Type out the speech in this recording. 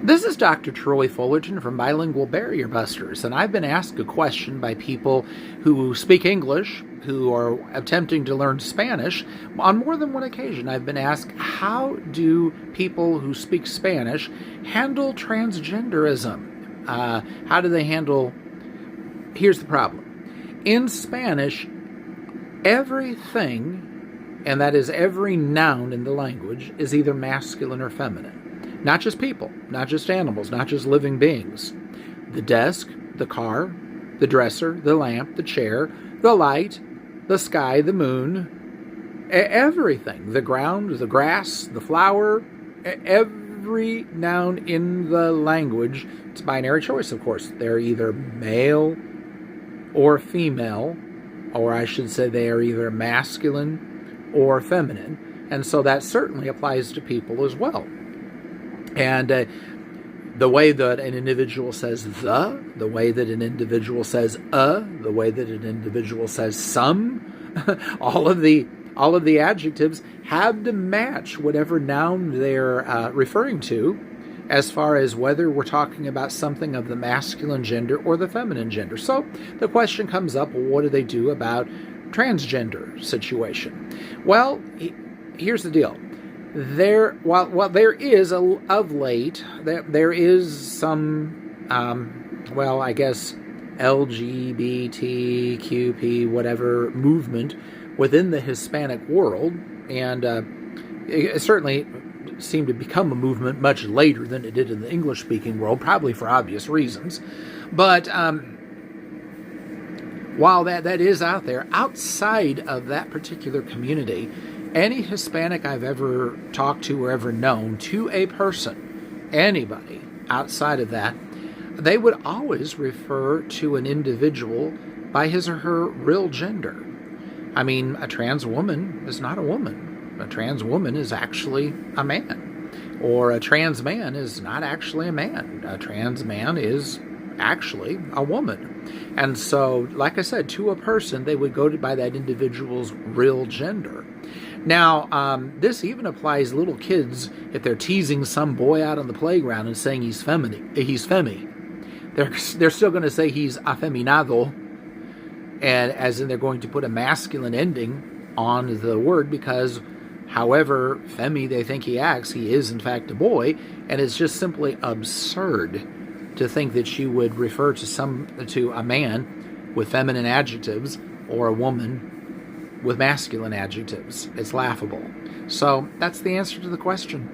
This is Dr. Troy Fullerton from Bilingual Barrier Busters, and I've been asked a question by people who speak English, who are attempting to learn Spanish. On more than one occasion, I've been asked, how do people who speak Spanish handle transgenderism? How do they handle... Here's the problem. In Spanish, everything, and that is every noun in the language, is either masculine or feminine. Not just people, not just animals, not just living beings. The desk, the car, the dresser, the lamp, the chair, the light, the sky, the moon, everything. The ground, the grass, the flower, every noun in the language, it's binary choice, of course. They're either male or female, or I should say they are either masculine or feminine. And so that certainly applies to people as well. And the way that an individual says the way that an individual says the way that an individual says some, all of the adjectives have to match whatever noun they're referring to, as far as whether we're talking about something of the masculine gender or the feminine gender. So the question comes up, well, what do they do about transgender situation? Well, here's the deal. There is of late, there is some, I guess LGBTQP whatever movement within the Hispanic world, and it certainly seemed to become a movement much later than it did in the English-speaking world, probably for obvious reasons. But while that is out there, outside of that particular community, any Hispanic I've ever talked to or ever known, to a person, anybody outside of that, they would always refer to an individual by his or her real gender. I mean, a trans woman is not a woman. A trans woman is actually a man. Or a trans man is not actually a man. A trans man is actually a woman. And so, like I said, to a person, they would go by that individual's real gender. Now, this even applies to little kids if they're teasing some boy out on the playground and saying he's femi. They're still going to say he's afeminado, and as in they're going to put a masculine ending on the word because however femi they think he acts, he is in fact a boy, and it's just simply absurd to think that you would refer to a man with feminine adjectives or a woman with masculine adjectives. It's laughable. So that's the answer to the question.